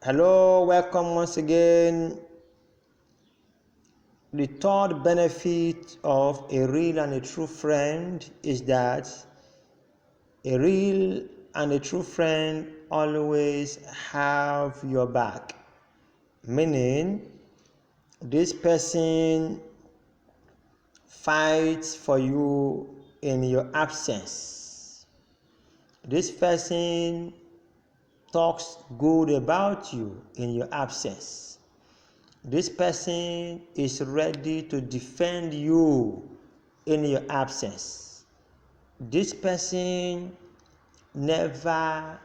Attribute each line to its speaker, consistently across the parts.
Speaker 1: Hello, welcome once again. The third benefit of a real and a true friend is that a real and a true friend always have your back. Meaning, this person fights for you in your absence. This person talks good about you in your absence. This person is ready to defend you in your absence. This person never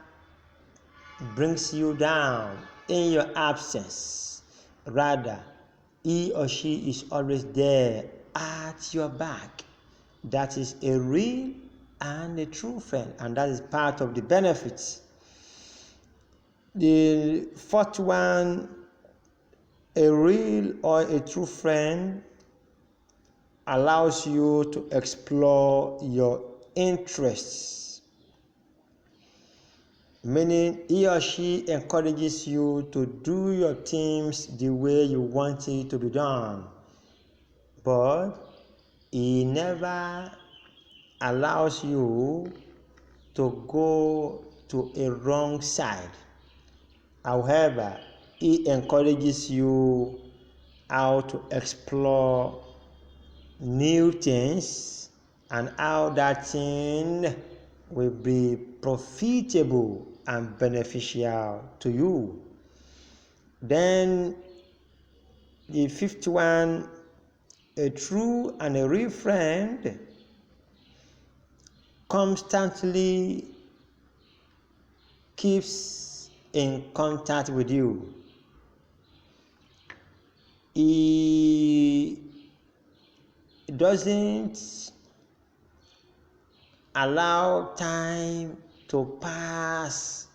Speaker 1: brings you down in your absence. Rather, he or she is always there at your back. That is a real and a true friend, and that is part of the benefits. The fourth one, a real or a true friend allows you to explore your interests, meaning he or she encourages you to do your things the way you want it to be done, but he never allows you to go to a wrong side. However, he encourages you how to explore new things and how that thing will be profitable and beneficial to you. Then the fifth one, a true and a real friend constantly keeps in contact with you. He doesn't allow time to pass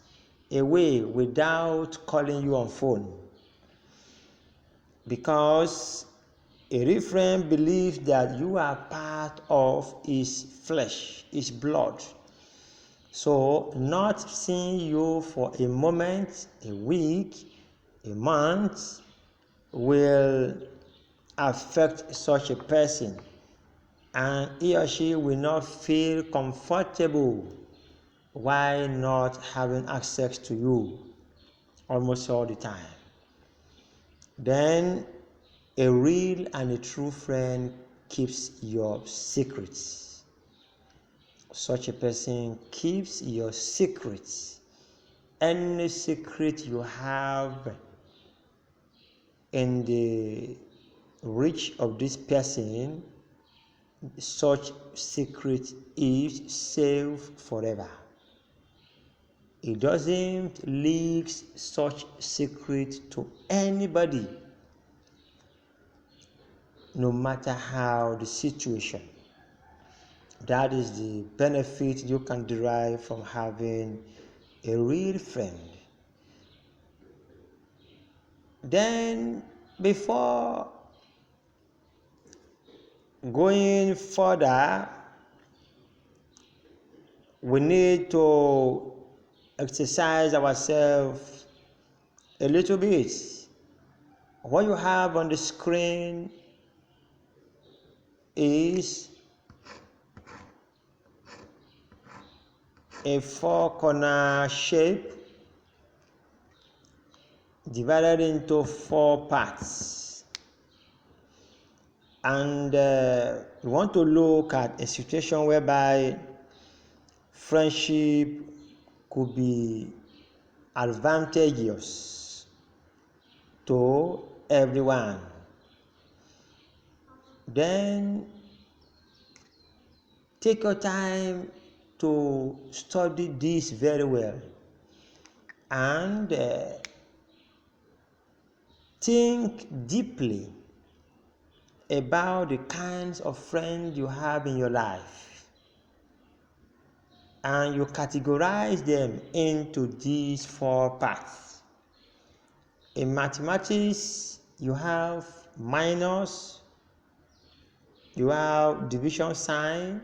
Speaker 1: away without calling you on phone, because a real friend believes that you are part of his flesh, his blood. So not seeing you for a moment, a week, a month will affect such a person, and he or she will not feel comfortable while not having access to you almost all the time. Then a real and a true friend keeps your secrets. Such a person keeps your secrets. Any secret you have in the reach of this person, such secret is safe forever. He doesn't leak such secret to anybody, no matter how the situation. That is the benefit you can derive from having a real friend. Then, before going further, we need to exercise ourselves a little bit. What you have on the screen is a four-corner shape divided into 4 parts. And we want to look at a situation whereby friendship could be advantageous to everyone. Then take your time to study this very well and think deeply about the kinds of friends you have in your life, and you categorize them into these 4 parts. In mathematics, you have minus, you have division sign,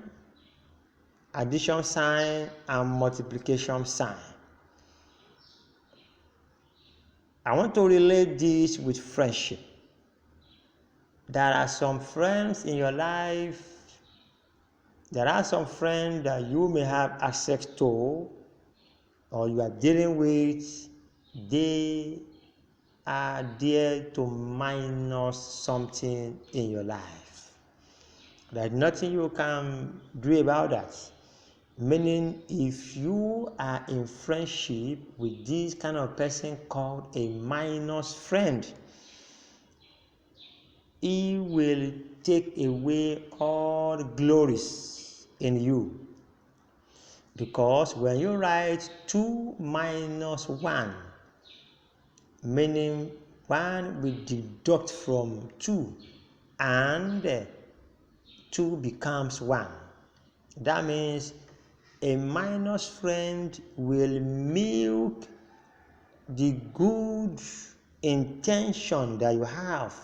Speaker 1: addition sign, and multiplication sign. I want to relate this with friendship. There are some friends in your life, there are some friends that you may have access to or you are dealing with. They are there to minus something in your life. There's nothing you can do about that. Meaning, if you are in friendship with this kind of person called a minus friend, he will take away all the glories in you. Because when you write 2 minus 1, meaning 1 will deduct from 2 and 2 becomes 1. That means a minus friend will milk the good intention that you have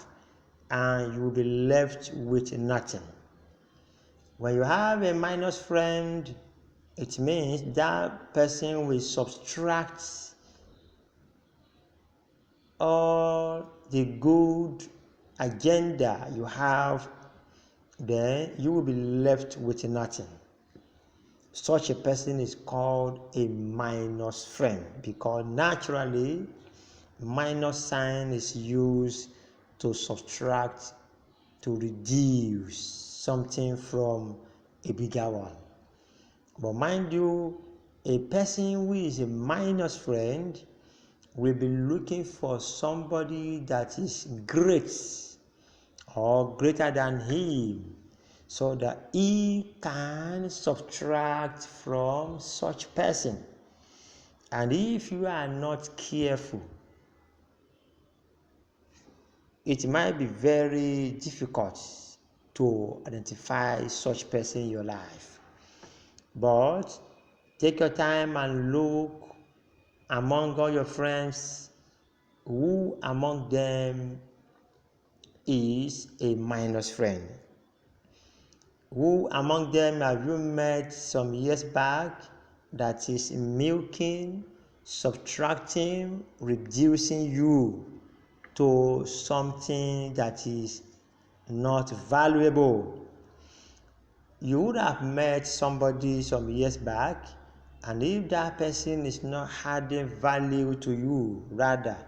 Speaker 1: and you will be left with nothing. When you have a minus friend, it means that person will subtract all the good agenda you have, then you will be left with nothing. Such a person is called a minus friend because naturally minus sign is used to subtract, to reduce something from a bigger one. But mind you, a person who is a minus friend will be looking for somebody that is great or greater than him, so that he can subtract from such person. And if you are not careful, it might be very difficult to identify such person in your life. But take your time and look among all your friends, who among them is a minus friend? Who among them have you met some years back that is milking, subtracting, reducing you to something that is not valuable? You would have met somebody some years back, and if that person is not adding value to you, rather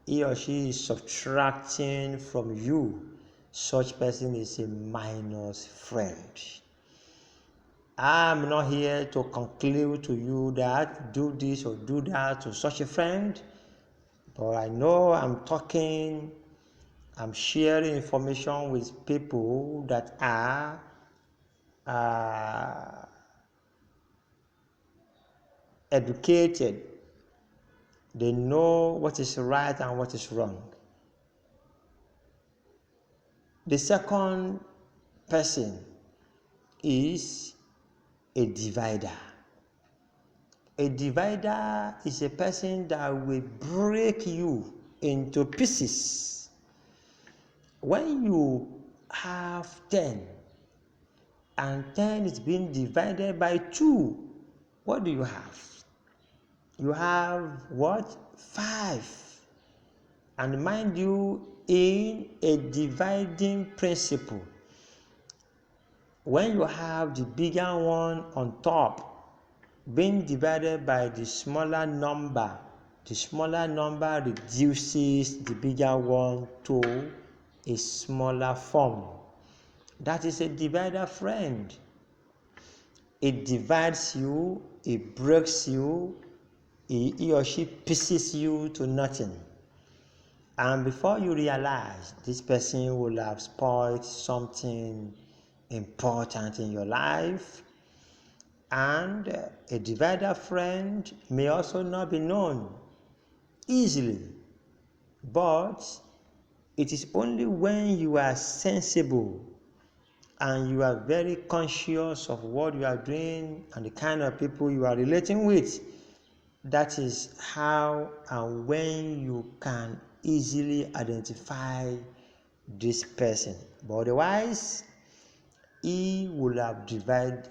Speaker 1: he or she is subtracting from you, such person is a minus friend. I'm not here to conclude to you that do this or do that to such a friend, but I know I'm sharing information with people that are educated. They know what is right and what is wrong. The second person is a divider. A divider is a person that will break you into pieces. When you have 10 and 10 is being divided by 2, what do you have? You have what? 5. And mind you, in a dividing principle, when you have the bigger one on top being divided by the smaller number reduces the bigger one to a smaller form. That is a divider friend. It divides you, it breaks you, he or she pieces you to nothing. And before you realize, this person will have spoiled something important in your life. And a divider friend may also not be known easily, but it is only when you are sensible and you are very conscious of what you are doing and the kind of people you are relating with, that is how and when you can easily identify this person. But otherwise, he will have divided,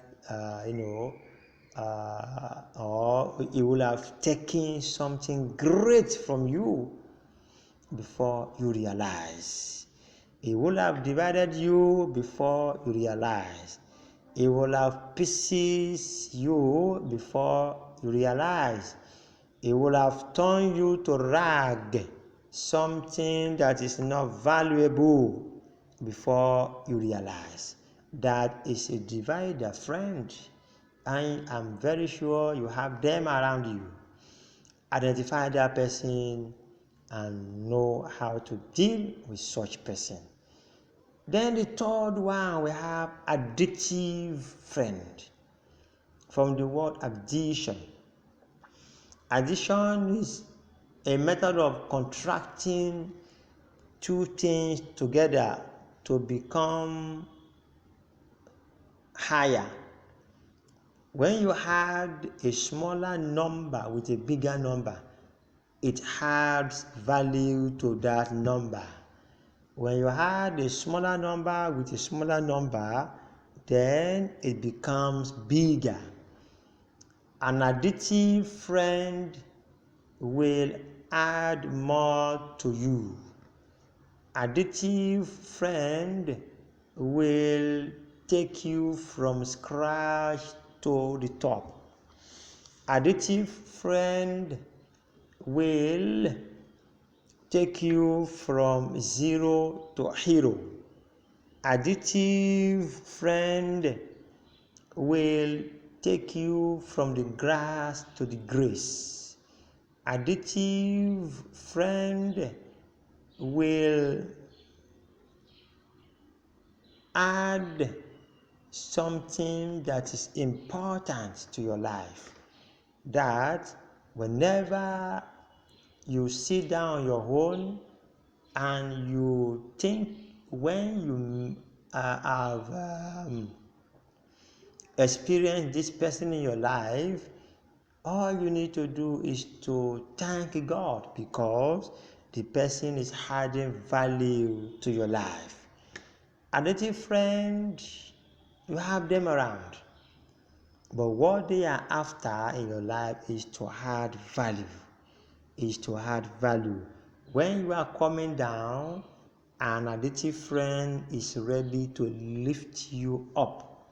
Speaker 1: or he will have taken something great from you before you realize. He will have divided you before you realize. He will have pieces you before you realize. He will have turned you to rag, something that is not valuable, before you realize. That is a divider, friend. I am very sure you have them around you. Identify that person and know how to deal with such person. Then the third one, we have addictive friend. From the word addition. Addition is a method of contracting two things together to become higher. When you add a smaller number with a bigger number, it adds value to that number. When you add a smaller number with a smaller number, then it becomes bigger. An additive friend will add more to you. Additive friend will take you from scratch to the top. Additive friend will take you from zero to hero. Additive friend will take you from the grass to the grace. Additive friend will add something that is important to your life, that whenever you sit down on your own and you think, when you have experienced this person in your life, all you need to do is to thank God, because the person is adding value to your life. Additive friend, you have them around, but what they are after in your life is to add value. When you are coming down, an additive friend is ready to lift you up.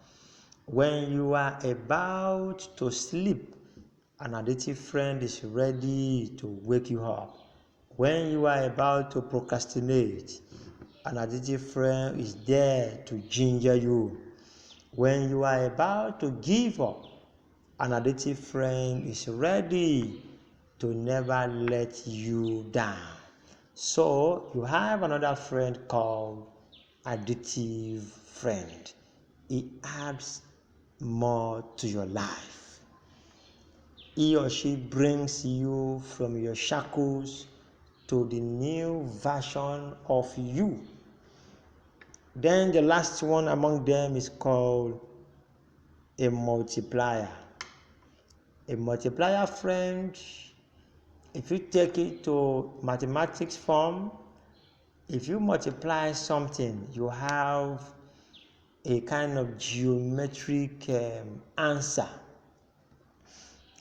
Speaker 1: When you are about to sleep, an additive friend is ready to wake you up. When you are about to procrastinate, an additive friend is there to ginger you. When you are about to give up, an additive friend is ready to never let you down. So you have another friend called additive friend. He adds more to your life. He or she brings you from your shackles to the new version of you. Then the last one among them is called a multiplier. A multiplier friend, if you take it to mathematics form, if you multiply something, you have a kind of geometric answer.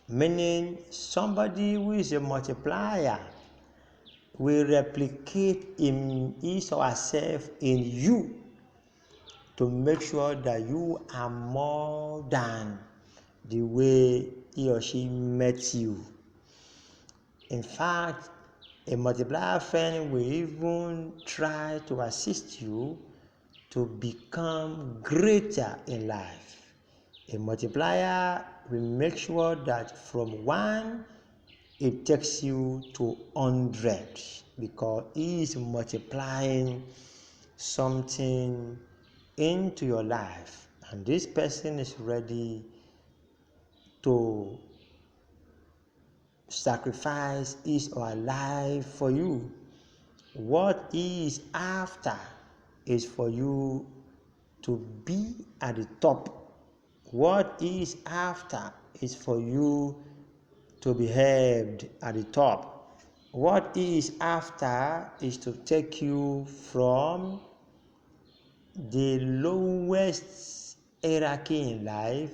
Speaker 1: Meaning, somebody who is a multiplier will replicate in his or herself in you to make sure that you are more than the way he or she met you. In fact, a multiplier friend will even try to assist you to become greater in life. A multiplier will make sure that from 1 it takes you to 100, because he is multiplying something into your life, and this person is ready to sacrifice his or her life for you. What he is after is for you to be at the top. What he is after is for you to be held at the top. What he is after is to take you from the lowest hierarchy in life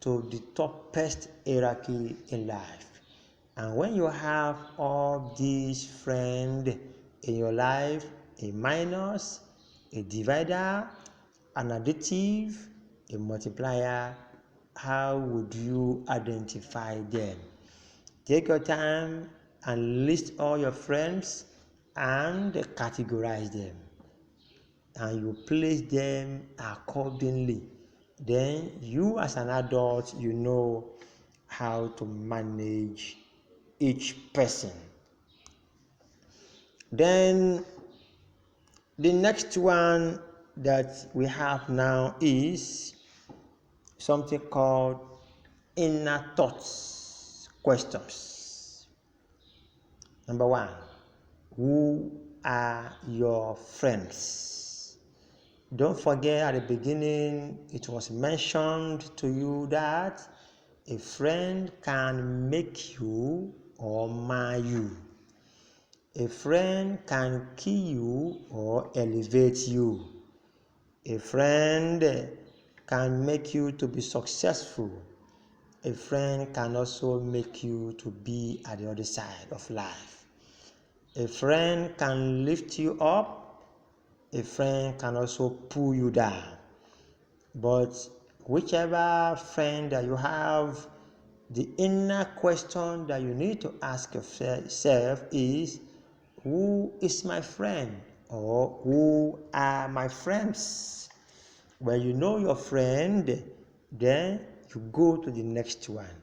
Speaker 1: to the toppest hierarchy in life. And when you have all these friends in your life, a minus, a divider, an additive, a multiplier, how would you identify them? Take your time and list all your friends and categorize them. And you place them accordingly. Then you as an adult, you know how to manage each person. Then the next one that we have now is something called inner thoughts questions. Number 1, who are your friends? Don't forget, at the beginning it was mentioned to you that a friend can make you or mar you. A friend can kill you or elevate you. A friend can make you to be successful. A friend can also make you to be at the other side of life. A friend can lift you up. A friend can also pull you down. But whichever friend that you have, the inner question that you need to ask yourself is, who is my friend? Or who are my friends? When you know your friend, then you go to the next one.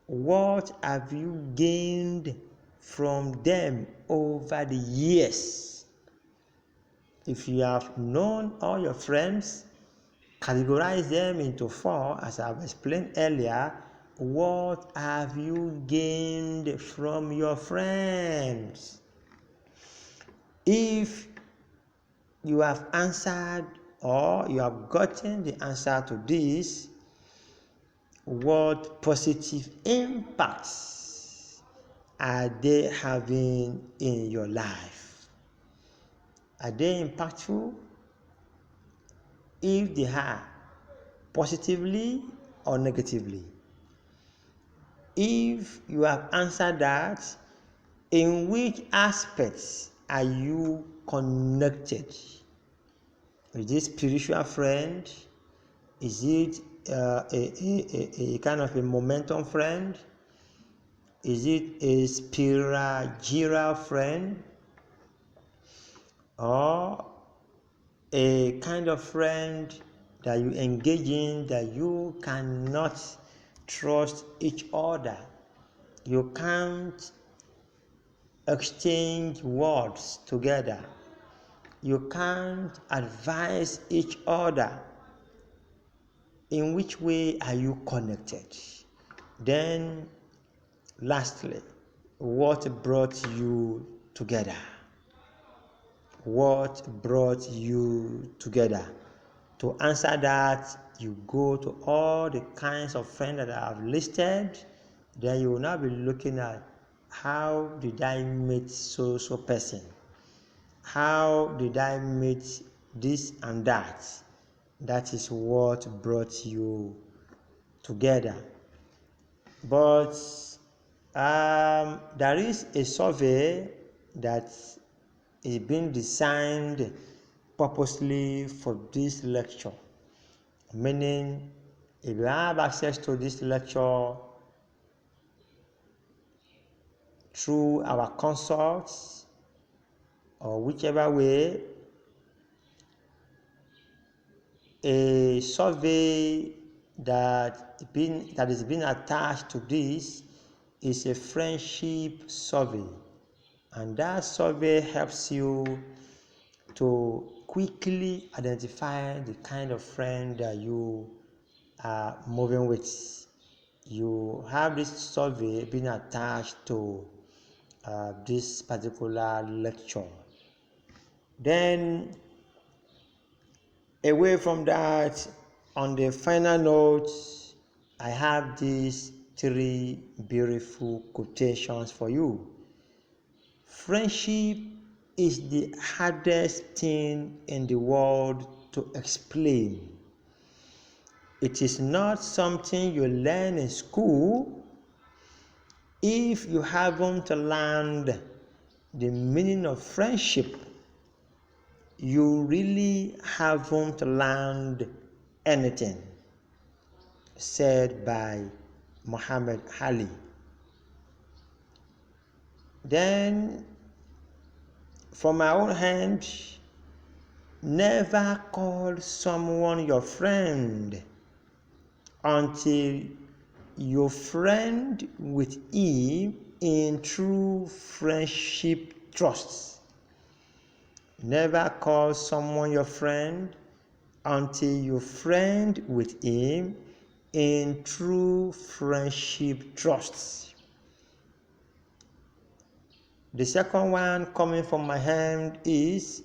Speaker 1: What have you gained from them over the years? If you have known all your friends, categorize them into 4, as I've explained earlier. What have you gained from your friends? If you have answered or you have gotten the answer to this, what positive impacts are they having in your life? Are they impactful? If they are, positively or negatively? If you have answered that, in which aspects are you connected? Is it spiritual friend? Is it a kind of a momentum friend? Is it a spiritual friend? Or a kind of friend that you engage in that you cannot trust each other? You can't exchange words together. You can't advise each other. In which way are you connected? Then, lastly, what brought you together? What brought you together? To answer that, you go to all the kinds of friends that I have listed. Then you will now be looking at, how did I meet so person? How did I meet this and that? That is what brought you together. But there is a survey that is being designed purposely for this lecture. Meaning, if you have access to this lecture through our consults or whichever way, a survey that is being attached to this is a friendship survey, and that survey helps you to quickly identify the kind of friend that you are moving with. You have this survey being attached to this particular lecture. Then, away from that, on the final note, I have these 3 beautiful quotations for you. Friendship is the hardest thing in the world to explain. It is not something you learn in school. If you haven't learned the meaning of friendship, you really haven't learned anything, said by Muhammad Ali. Then, from my own hand, never call someone your friend until you friend with him in true friendship trust. Never call someone your friend until you friend with him in true friendship trust. The second one coming from my hand is,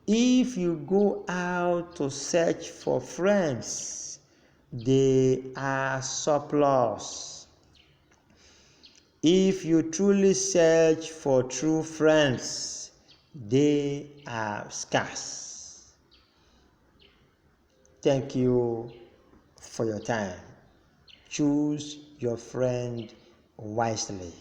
Speaker 1: if you go out to search for friends, they are surplus. If you truly search for true friends, they are scarce. Thank you for your time. Choose your friend wisely.